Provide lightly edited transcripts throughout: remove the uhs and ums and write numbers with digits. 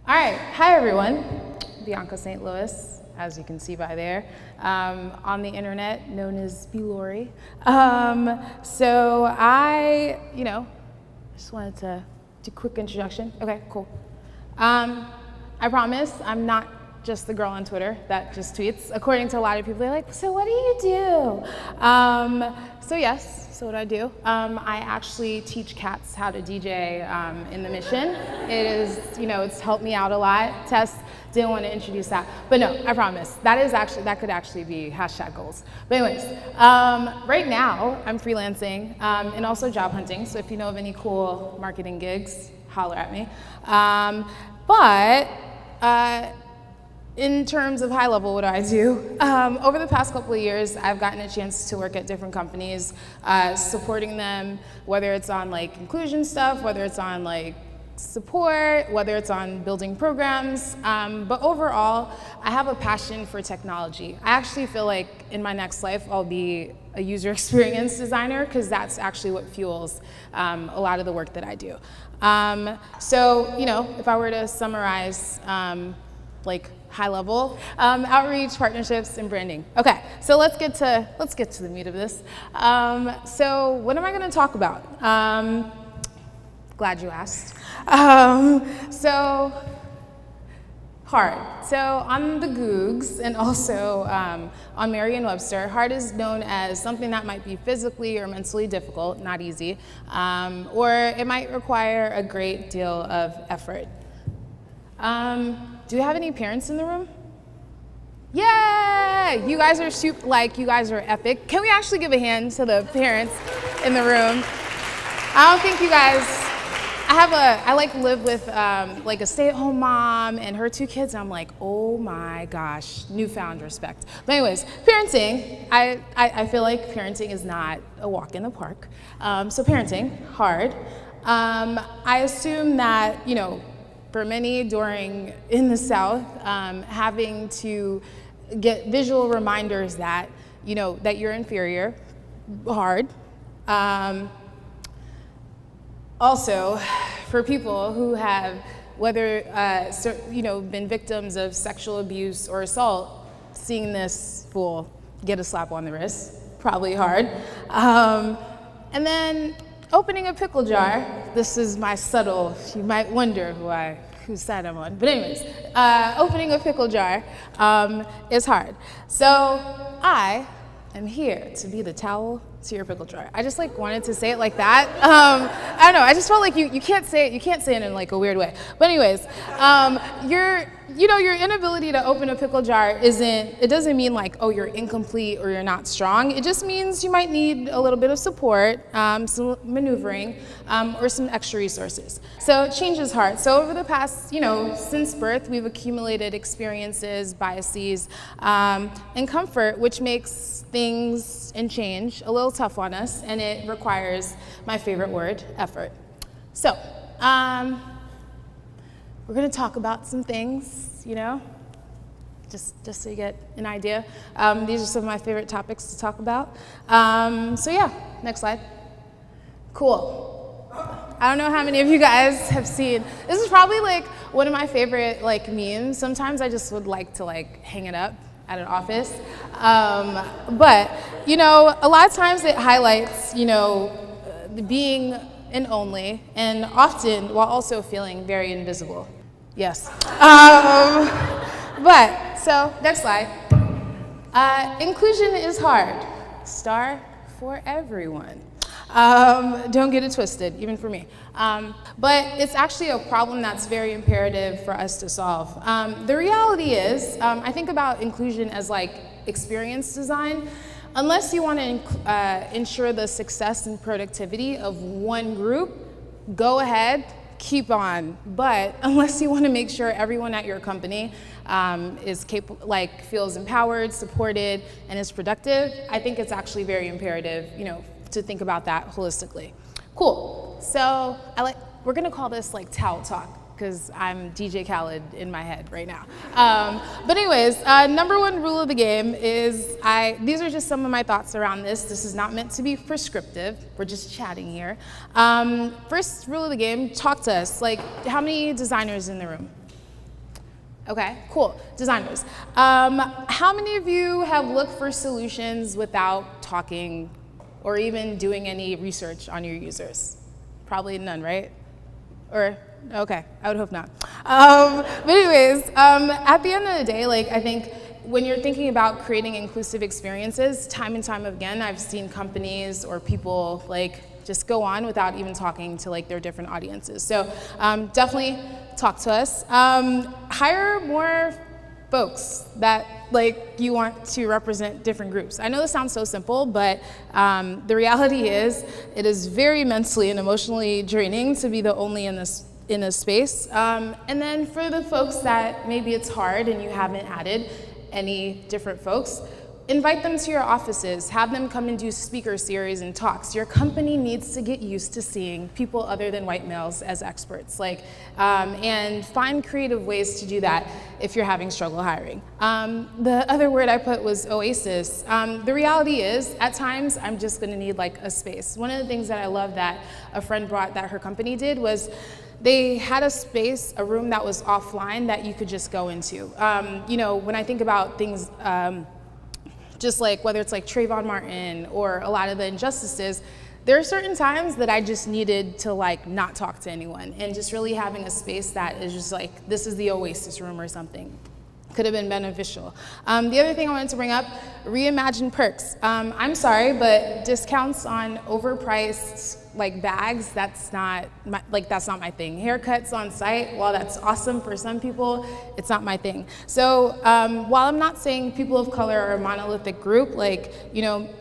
All right, hi everyone. Bianca St. Louis, as you can see by there, on the internet known as B. Lori. So I, just wanted to do a quick introduction. Okay, cool. I promise I'm not just the girl on Twitter that just tweets. According to a lot of people, they're like, so what do you do? So what do I do? I actually teach cats how to DJ in the mission. It is, it's helped me out a lot. Tess didn't want to introduce that, but no, I promise. That could actually be #goals. But anyways, right now I'm freelancing and also job hunting. So if you know of any cool marketing gigs, holler at me. In terms of high level, what do I do? Over the past couple of years, I've gotten a chance to work at different companies, supporting them, whether it's on like inclusion stuff, whether it's on like support, whether it's on building programs. But overall, I have a passion for technology. I actually feel like in my next life, I'll be a user experience designer because that's actually what fuels a lot of the work that I do. If I were to summarize, like high level, outreach, partnerships, and branding. Okay, so let's get to the meat of this. So what am I going to talk about? Glad you asked. So hard. So on the Googs and also on Merriam-Webster, hard is known as something that might be physically or mentally difficult, not easy, or it might require a great deal of effort. Do we have any parents in the room? Yeah, you guys are you guys are epic. Can we actually give a hand to the parents in the room? I don't think you guys, I live with like a stay-at-home mom and her 2 kids, and I'm like, oh my gosh, newfound respect. But anyways, parenting, I feel like parenting is not a walk in the park. So parenting, hard. I assume that, for many in the South, having to get visual reminders that, that you're inferior, hard. Also, for people who have, whether, been victims of sexual abuse or assault, seeing this fool get a slap on the wrist, probably hard. And then opening a pickle jar, this is my subtle, you might wonder whose side I'm on. But anyways, opening a pickle jar is hard. So I am here to be the towel to your pickle jar. I just wanted to say it like that. I don't know, I just felt like you can't say it in like a weird way. But anyways, your inability to open a pickle jar doesn't mean like, oh, you're incomplete or you're not strong. It just means you might need a little bit of support, some maneuvering, or some extra resources. So change is hard. So over the past, since birth, we've accumulated experiences, biases, and comfort, which makes things and change a little tough on us, and it requires my favorite word, effort. So, we're going to talk about some things, just so you get an idea. These are some of my favorite topics to talk about. So yeah, next slide. Cool. I don't know how many of you guys have seen, this is probably like one of my favorite memes. Sometimes I just would like to hang it up at an office. But, a lot of times it highlights, being an only, and often while also feeling very invisible. Yes. So next slide. Inclusion is hard. Star for everyone. Don't get it twisted, even for me. But it's actually a problem that's very imperative for us to solve. The reality is, I think about inclusion as experience design. Unless you want to ensure the success and productivity of one group, go ahead, keep on. But unless you want to make sure everyone at your company is capable, feels empowered, supported, and is productive, I think it's actually very imperative, to think about that holistically. Cool. So we're gonna call this towelTalk, because I'm DJ Khaled in my head right now. But anyways, number one rule of the game is, these are just some of my thoughts around this. This is not meant to be prescriptive. We're just chatting here. First rule of the game, talk to us. How many designers in the room? Okay, cool. Designers. How many of you have looked for solutions without talking or even doing any research on your users? Probably none, right? Or, okay, I would hope not. But anyways, at the end of the day, like, I think when you're thinking about creating inclusive experiences, time and time again, I've seen companies or people like just go on without even talking to like their different audiences. So definitely talk to us. Hire more folks that like you want to represent different groups. I know this sounds so simple, but the reality is it is very mentally and emotionally draining to be the only in a space. And then for the folks that maybe it's hard and you haven't added any different folks, invite them to your offices, have them come and do speaker series and talks. Your company needs to get used to seeing people other than white males as experts, and find creative ways to do that if you're having struggle hiring. The other word I put was oasis. The reality is, at times, I'm just gonna need like a space. One of the things that I love that a friend brought that her company did was they had a space, a room that was offline that you could just go into. When I think about things, just like whether it's like Trayvon Martin or a lot of the injustices, there are certain times that I just needed to like not talk to anyone, and just really having a space that is just like, this is the oasis room or something could have been beneficial. The other thing I wanted to bring up, reimagine perks. I'm sorry, but discounts on overpriced like bags, that's not my thing. Haircuts on site, while that's awesome for some people, it's not my thing. So while I'm not saying people of color are a monolithic group,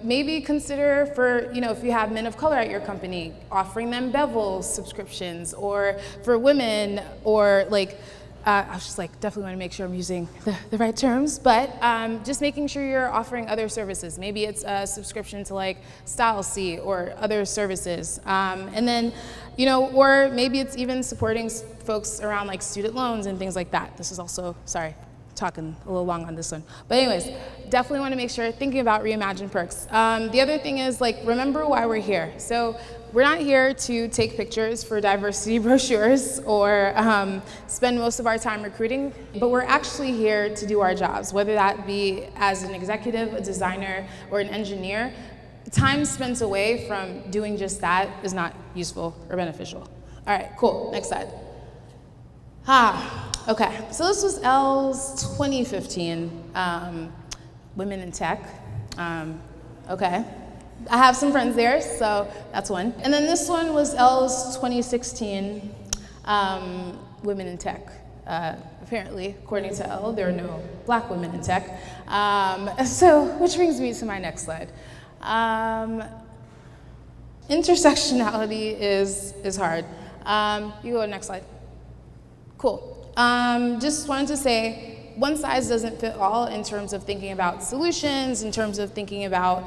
maybe consider for, if you have men of color at your company, offering them bevel subscriptions, or for women, or I was just definitely want to make sure I'm using the right terms, but just making sure you're offering other services. Maybe it's a subscription to Style C or other services. And then, or maybe it's even supporting folks around student loans and things like that. This is also, sorry, talking a little long on this one. But anyways, definitely want to make sure, thinking about reimagine perks. The other thing is remember why we're here. So we're not here to take pictures for diversity brochures or spend most of our time recruiting, but we're actually here to do our jobs, whether that be as an executive, a designer, or an engineer. Time spent away from doing just that is not useful or beneficial. All right, cool, next slide. Okay, so this was L's 2015, Women in Tech. Okay. I have some friends there, so that's one. And then this one was L's 2016, Women in Tech. Apparently, according to L, there are no black women in tech. Which brings me to my next slide. Intersectionality is hard. You go to the next slide. Cool. Just wanted to say, one size doesn't fit all in terms of thinking about solutions, in terms of thinking about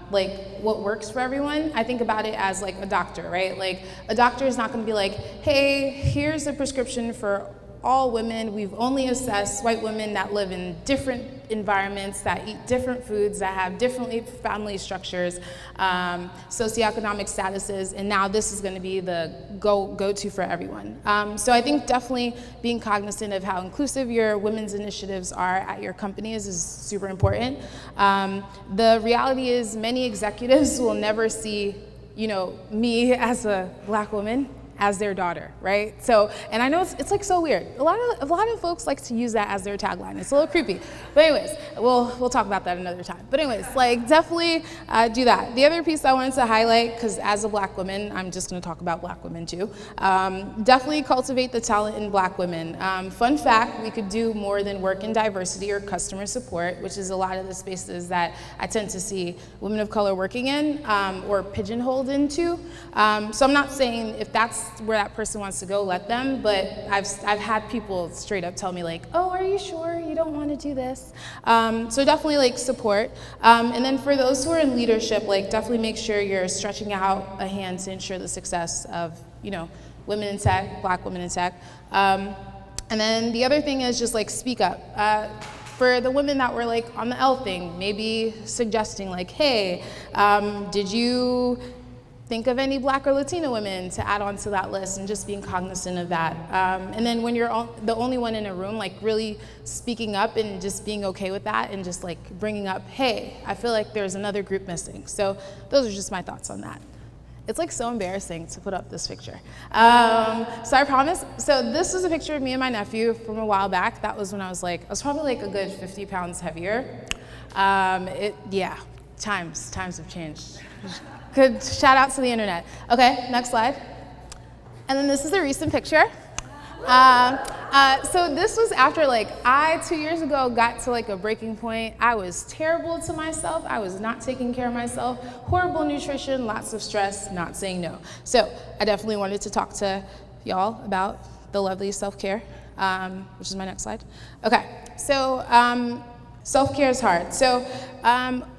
what works for everyone. I think about it as a doctor, right? A doctor is not going to be like, hey, here's a prescription for all women. We've only assessed white women that live in different environments, that eat different foods, that have different family structures, socioeconomic statuses, and now this is going to be the go-to for everyone. So I think definitely being cognizant of how inclusive your women's initiatives are at your companies is super important. The reality is many executives will never see, me as a black woman as their daughter, right? So, and I know it's so weird. A lot of folks like to use that as their tagline. It's a little creepy. But anyways, we'll talk about that another time. But anyways, definitely do that. The other piece I wanted to highlight, because as a black woman, I'm just gonna talk about black women too, definitely cultivate the talent in black women. Fun fact, we could do more than work in diversity or customer support, which is a lot of the spaces that I tend to see women of color working in or pigeonholed into. So I'm not saying if that's where that person wants to go, let them, but I've had people straight up tell me oh, are you sure you don't want to do this? So definitely support. And then for those who are in leadership, definitely make sure you're stretching out a hand to ensure the success of, women in tech, black women in tech. And then the other thing is just speak up. For the women that were on the L thing, maybe suggesting hey, did you think of any Black or Latina women to add on to that list, and just being cognizant of that. And then when you're the only one in a room, like really speaking up and just being okay with that, and just like bringing up, hey, I feel like there's another group missing. So those are just my thoughts on that. It's like so embarrassing to put up this picture. So I promise. So this was a picture of me and my nephew from a while back. That was when I was probably like a good 50 pounds heavier. Yeah, times have changed. Good shout out to the internet. Okay, next slide. And then this is a recent picture. So this was after like I 2 years ago got to like a breaking point. I was terrible to myself. I was not taking care of myself. Horrible nutrition, lots of stress, not saying no. So I definitely wanted to talk to y'all about the lovely self-care, which is my next slide. Okay, so self-care is hard. So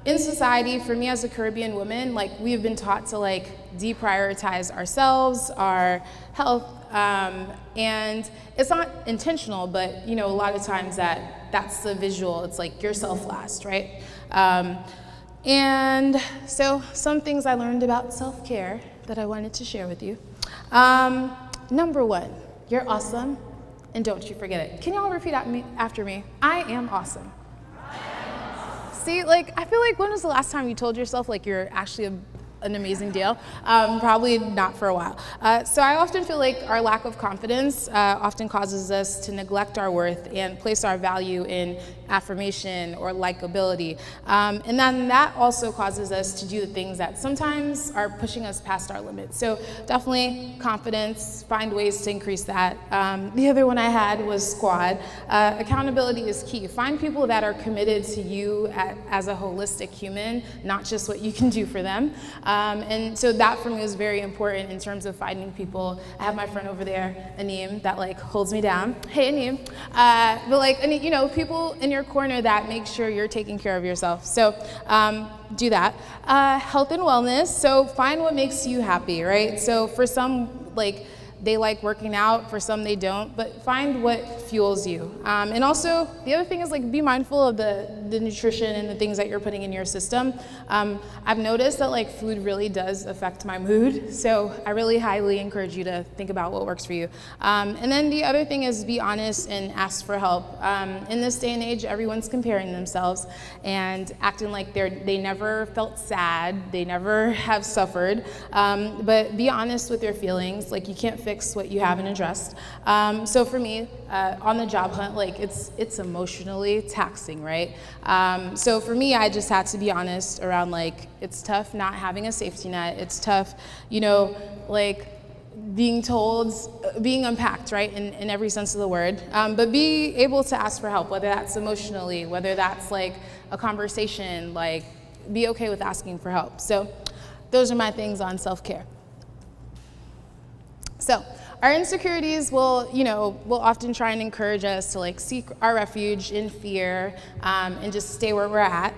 in society, for me as a Caribbean woman, like we've been taught to like deprioritize ourselves, our health, and it's not intentional, but you know, a lot of times that's the visual. It's like yourself last, right? And so some things I learned about self-care that I wanted to share with you. Number one, you're awesome, and don't you forget it. Can y'all repeat after me? I am awesome. See, like, I feel like when was the last time you told yourself like you're actually an amazing deal? Probably not for a while. So I often feel like our lack of confidence often causes us to neglect our worth and place our value in affirmation or likability. And then that also causes us to do the things that sometimes are pushing us past our limits. So definitely confidence, find ways to increase that. The other one I had was squad. Accountability is key. Find people that are committed to you as a holistic human, not just what you can do for them. And so that for me was very important in terms of finding people. I have my friend over there, Aneem, that like holds me down. Hey, Aneem. But like, you know, people in your corner that make sure you're taking care of yourself. So do that. Health and wellness. So find what makes you happy, right? So for some, like, they like working out, for some they don't, but find what fuels you. And also, the other thing is like be mindful of the nutrition and the things that you're putting in your system. I've noticed that like food really does affect my mood, so I really highly encourage you to think about what works for you. And then the other thing is be honest and ask for help. In this day and age, everyone's comparing themselves and acting like they never felt sad, they never have suffered, but be honest with your feelings. Like you can't fix what you haven't addressed. So for me, on the job hunt, like it's emotionally taxing, right? So for me, I just had to be honest around like it's tough not having a safety net. It's tough, you know, like being told, being unpacked, right, in every sense of the word. But be able to ask for help, whether that's emotionally, whether that's like a conversation, like be okay with asking for help. So those are my things on self-care. So our insecurities will often try and encourage us to like seek our refuge in fear and just stay where we're at.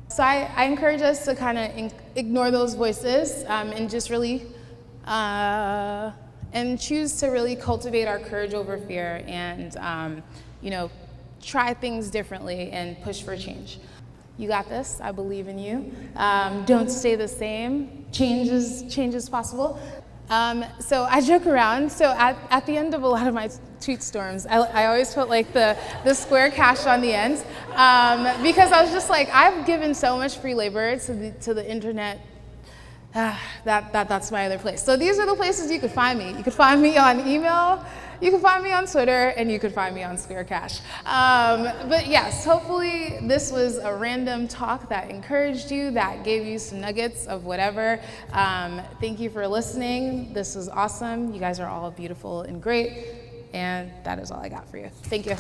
So I encourage us to kind of ignore those voices and just really and choose to really cultivate our courage over fear and try things differently and push for change. You got this. I believe in you. Don't stay the same. Change is possible. So I joke around. So at the end of a lot of my tweet storms, I always put like the square cash on the end because I was just like, I've given so much free labor to the internet. That's my other place. So these are the places you could find me. You could find me on email. You can find me on Twitter, and you can find me on Square Cash. But yes, hopefully this was a random talk that encouraged you, that gave you some nuggets of whatever. Thank you for listening. This was awesome. You guys are all beautiful and great, and that is all I got for you. Thank you.